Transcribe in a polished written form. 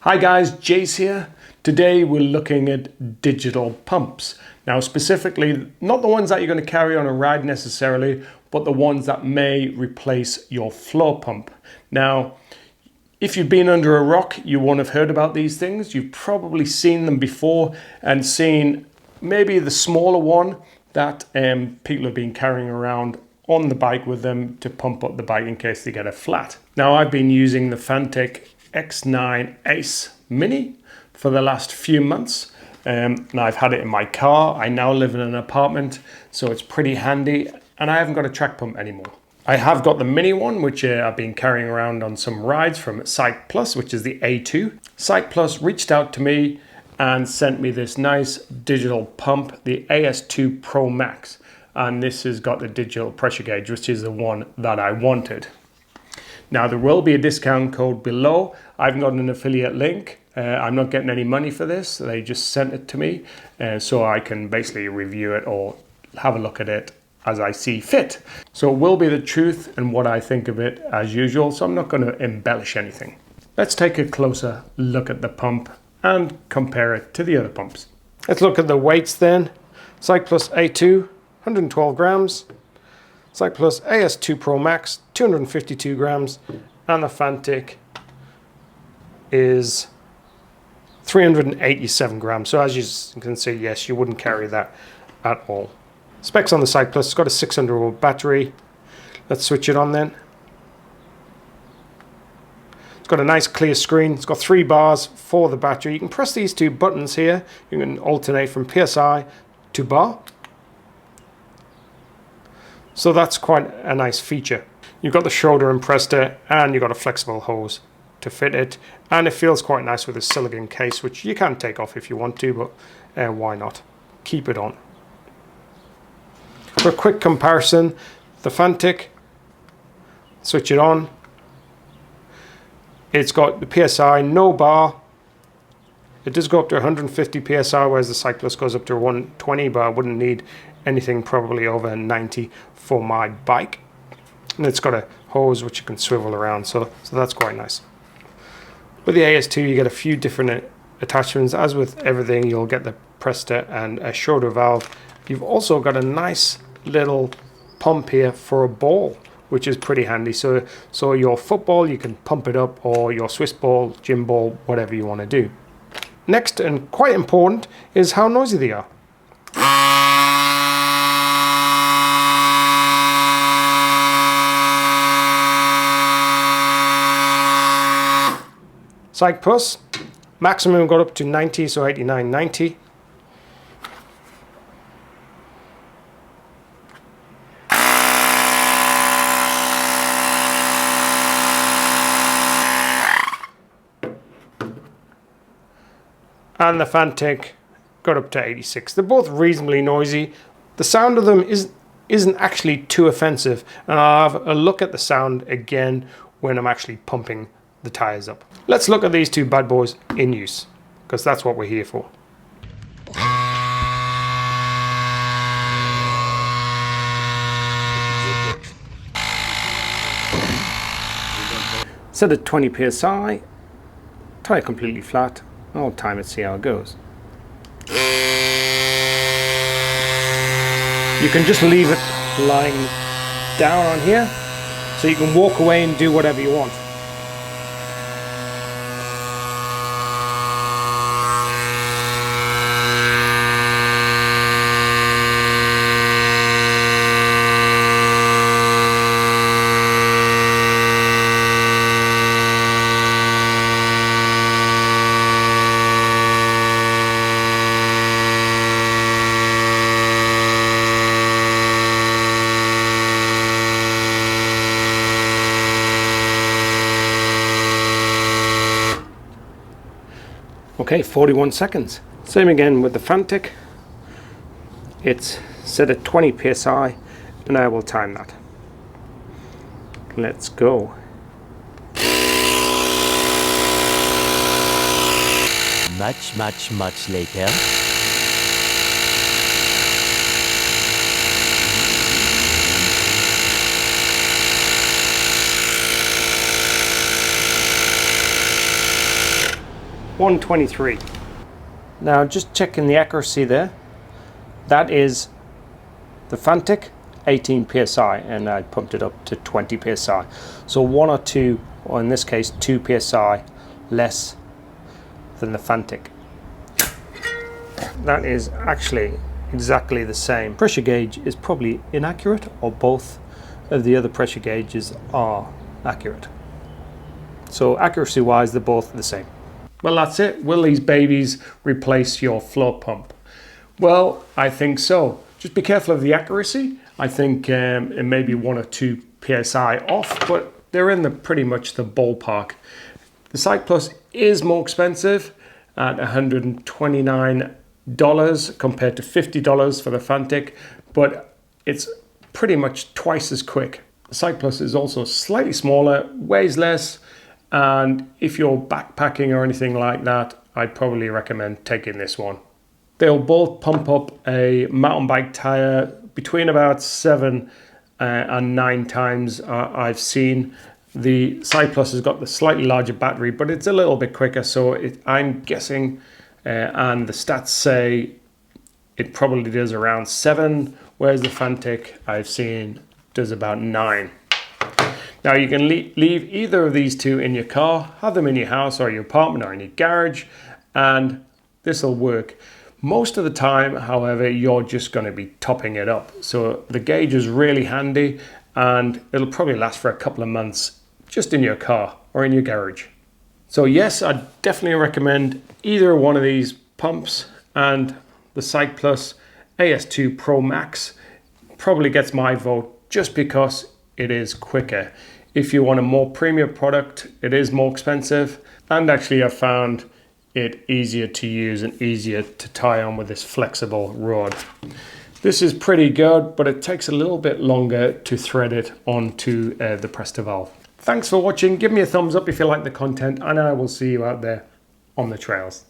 Hi guys, Jace here. Today we're looking at digital pumps. Now specifically, not the ones that you're going to carry on a ride necessarily, but the ones that may replace your floor pump. Now, if you've been under a rock, you won't have heard about these things. You've probably seen them before and seen maybe the smaller one that people have been carrying around on the bike with them to pump up the bike in case they get a flat. Now I've been using the Fanttik X9 Ace Mini for the last few months. And I've had it in my car. I now live in an apartment, so it's pretty handy, and I haven't got a track pump anymore. I have got the mini one, which I've been carrying around on some rides from Cycplus, which is the A2. Cycplus reached out to me and sent me this nice digital pump, the AS2 Pro Max. And this has got the digital pressure gauge, which is the one that I wanted. Now there will be a discount code below. I've got an affiliate link. I'm not getting any money for this. They just sent it to me so I can basically review it or have a look at it as I see fit. So it will be the truth and what I think of it as usual. So I'm not going to embellish anything. Let's take a closer look at the pump and compare it to the other pumps. Let's look at the weights then. Cycplus A2, 112 grams. Cycplus AS2 Pro Max, 252 grams, and the Fanttik is 387 grams. So as you can see, yes, you wouldn't carry that at all. Specs on the Cycplus, it's got a 600 volt battery. Let's switch it on then. It's got a nice clear screen. It's got 3 bars for the battery. You can press these 2 buttons here. You can alternate from PSI to bar. So that's quite a nice feature. You've got the shoulder impressor and you've got a flexible hose to fit it, and it feels quite nice with a silicone case, which you can take off if you want to, but why not? Keep it on. For a quick comparison, the Fanttik, switch it on. It's got the PSI, no bar. It does go up to 150 PSI, whereas the Cycplus goes up to 120, but I wouldn't need anything probably over 90 for my bike. And it's got a hose which you can swivel around, so that's quite nice. With the AS2 you get a few different attachments. As with everything, you'll get the Presta and a shoulder valve. You've also got a nice little pump here for a ball, which is pretty handy. So your football, you can pump it up, or your Swiss ball, gym ball, whatever you want to do. Next, and quite important, is how noisy they are. Cycplus, maximum got up to 90, so 89, 90. And the Fanttik got up to 86. They're both reasonably noisy. The sound of them isn't actually too offensive, and I'll have a look at the sound again when I'm actually pumping the tires up. Let's look at these 2 bad boys in use, because that's what we're here for. Set at 20 psi, tire completely flat. I'll time it, see how it goes. You can just leave it lying down on here, so you can walk away and do whatever you want. Okay, 41 seconds. Same again with the Fanttik. It's set at 20 psi, and I will time that. Let's go. Much later. 123. Now just checking the accuracy there. That is the Fanttik 18 psi, and I pumped it up to 20 psi. So 1 or 2, or in this case 2 psi less than the Fanttik. That is actually exactly the same. Pressure gauge is probably inaccurate, or both of the other pressure gauges are accurate. So accuracy wise, they're both the same. Well, that's it. Will these babies replace your float pump? Well, I think so. Just be careful of the accuracy. I think it may be 1 or 2 psi off, but they're in pretty much the ballpark. The Cycplus is more expensive at $129 compared to $50 for the Fanttik, but it's pretty much twice as quick. The Cycplus is also slightly smaller, weighs less, and if you're backpacking or anything like that, I'd probably recommend taking this one. They'll both pump up a mountain bike tire between about 7 and 9 times I've seen. The Cycplus has got the slightly larger battery, but it's a little bit quicker, so I'm guessing, and the stats say it probably does around 7, whereas the Fanttik I've seen does about 9. Now you can leave either of these two in your car, have them in your house or your apartment or in your garage, and this will work. Most of the time, however, you're just going to be topping it up. So the gauge is really handy, and it'll probably last for a couple of months just in your car or in your garage. So yes, I definitely recommend either one of these pumps, and the Cycplus AS2 Pro Max probably gets my vote just because it is quicker. If you want a more premium product, it is more expensive, and actually I found it easier to use and easier to tie on with this flexible rod. This is pretty good, but it takes a little bit longer to thread it onto the Presto valve. Thanks for watching. Give me a thumbs up if you like the content, and I will see you out there on the trails.